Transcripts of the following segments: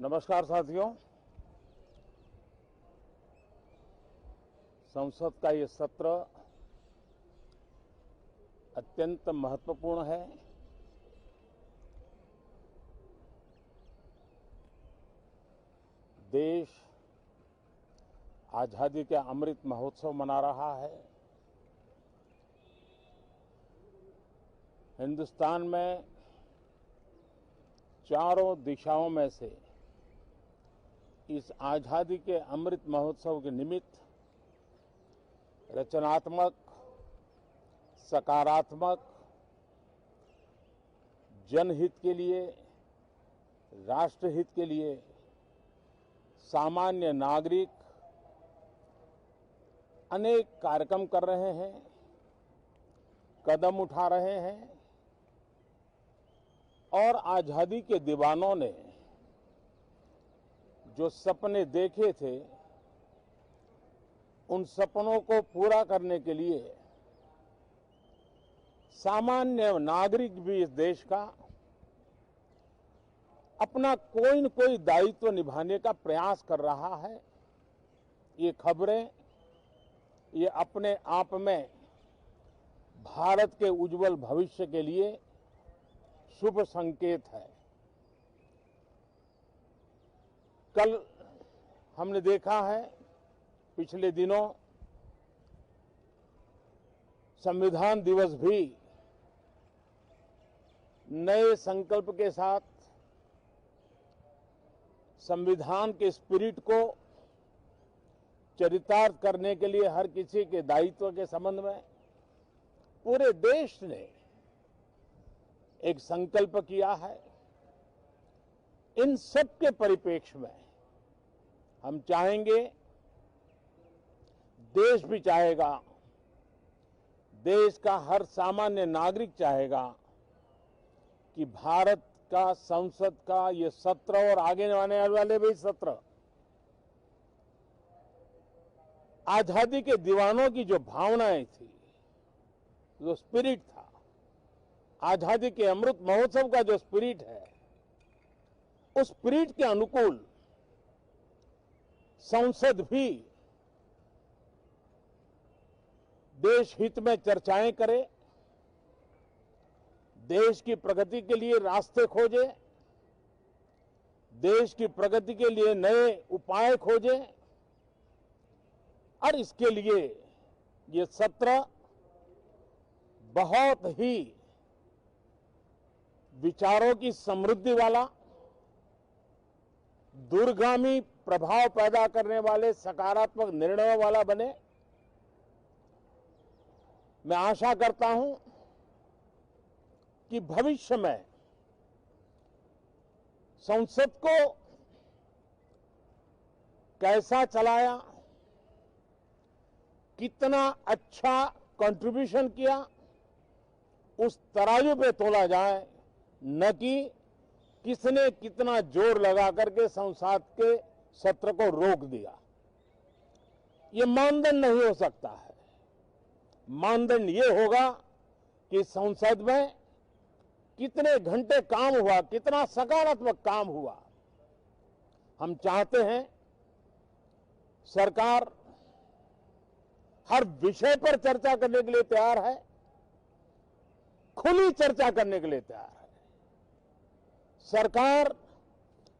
नमस्कार साथियों। संसद का ये सत्र अत्यंत महत्वपूर्ण है। देश आजादी के अमृत महोत्सव मना रहा है। हिंदुस्तान में चारों दिशाओं में से इस आजादी के अमृत महोत्सव के निमित्त रचनात्मक, सकारात्मक, जनहित के लिए, राष्ट्रहित के लिए सामान्य नागरिक अनेक कार्यक्रम कर रहे हैं, कदम उठा रहे हैं और आजादी के दीवानों ने जो सपने देखे थे उन सपनों को पूरा करने के लिए सामान्य नागरिक भी इस देश का अपना कोई न कोई दायित्व निभाने का प्रयास कर रहा है। ये खबरें ये अपने आप में भारत के उज्जवल भविष्य के लिए शुभ संकेत है। कल हमने देखा है, पिछले दिनों संविधान दिवस भी नए संकल्प के साथ संविधान के स्पिरिट को चरितार्थ करने के लिए हर किसी के दायित्व के संबंध में पूरे देश ने एक संकल्प किया है। इन सब के परिप्रेक्ष्य में हम चाहेंगे, देश भी चाहेगा, देश का हर सामान्य नागरिक चाहेगा कि भारत का संसद का ये सत्र और आगे आने वाले भी सत्र आजादी के दीवानों की जो भावनाएं थी, जो स्पिरिट था, आजादी के अमृत महोत्सव का जो स्पिरिट है, उस स्पिरिट के अनुकूल संसद भी देश हित में चर्चाएं करे, देश की प्रगति के लिए रास्ते खोजे, देश की प्रगति के लिए नए उपाय खोजे और इसके लिए ये सत्र बहुत ही विचारों की समृद्धि वाला, दूरगामी प्रभाव पैदा करने वाले सकारात्मक निर्णयों वाला बने। मैं आशा करता हूं कि भविष्य में संसद को कैसा चलाया, कितना अच्छा कंट्रीब्यूशन किया, उस तराजू पे तोला जाए, न कि किसने कितना जोर लगा करके संसद के सत्र को रोक दिया। ये मानदंड नहीं हो सकता है। मानदंड ये होगा कि संसद में कितने घंटे काम हुआ, कितना सकारात्मक काम हुआ। हम चाहते हैं सरकार हर विषय पर चर्चा करने के लिए तैयार है, खुली चर्चा करने के लिए तैयार है। सरकार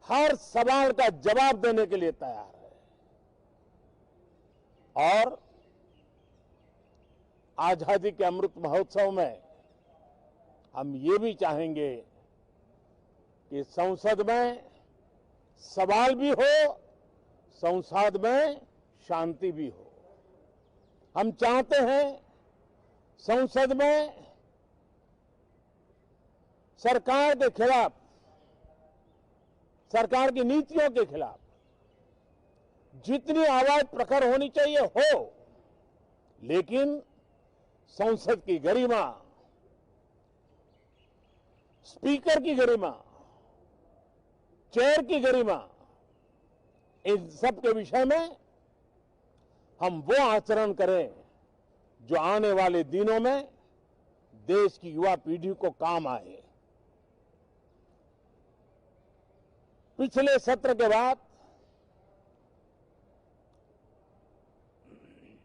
हर सवाल का जवाब देने के लिए तैयार है और आजादी के अमृत महोत्सव में हम ये भी चाहेंगे कि संसद में सवाल भी हो, संसद में शांति भी हो। हम चाहते हैं संसद में सरकार के खिलाफ, सरकार की नीतियों के खिलाफ जितनी आवाज प्रखर होनी चाहिए हो, लेकिन संसद की गरिमा, स्पीकर की गरिमा, चेयर की गरिमा, इन सब के विषय में हम वो आचरण करें जो आने वाले दिनों में देश की युवा पीढ़ी को काम आए। पिछले सत्र के बाद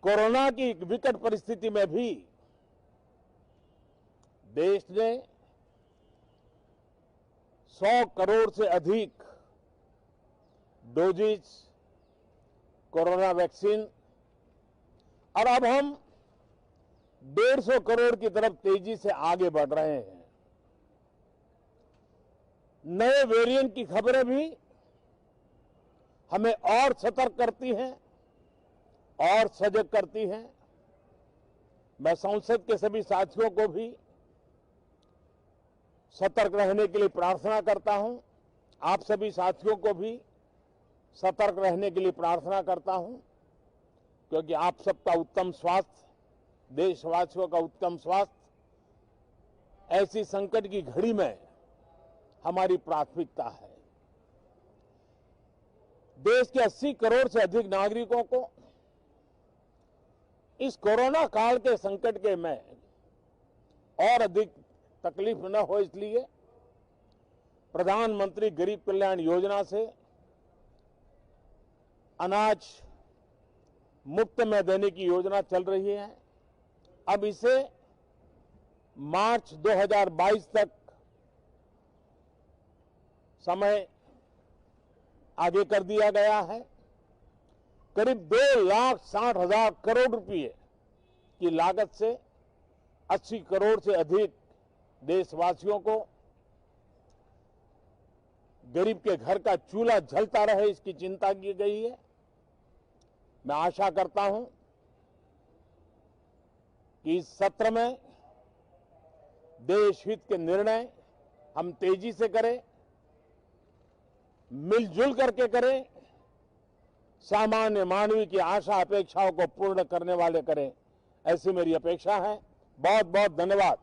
कोरोना की विकट परिस्थिति में भी देश ने 100 करोड़ से अधिक डोजेज कोरोना वैक्सीन और अब हम 150 करोड़ की तरफ तेजी से आगे बढ़ रहे हैं। नए वेरिएंट की खबरें भी हमें और सतर्क करती हैं और सजग करती हैं। मैं संसद के सभी साथियों को भी सतर्क रहने के लिए प्रार्थना करता हूं। आप सभी साथियों को भी सतर्क रहने के लिए प्रार्थना करता हूं, क्योंकि आप सबका उत्तम स्वास्थ्य, देशवासियों का उत्तम स्वास्थ्य ऐसी संकट की घड़ी में हमारी प्राथमिकता है। देश के 80 करोड़ से अधिक नागरिकों को इस कोरोना काल के संकट के में और अधिक तकलीफ न हो, इसलिए प्रधानमंत्री गरीब कल्याण योजना से अनाज मुफ्त में देने की योजना चल रही है। अब इसे मार्च 2022 तक समय आगे कर दिया गया है। करीब 2,60,000 करोड़ रुपए की लागत से 80 करोड़ से अधिक देशवासियों को गरीब के घर का चूल्हा जलता रहे, इसकी चिंता की गई है। मैं आशा करता हूं कि इस सत्र में देश हित के निर्णय हम तेजी से करें, मिलजुल करके करें, सामान्य मानवीय की आशा अपेक्षाओं को पूर्ण करने वाले करें, ऐसी मेरी अपेक्षा है। बहुत बहुत धन्यवाद।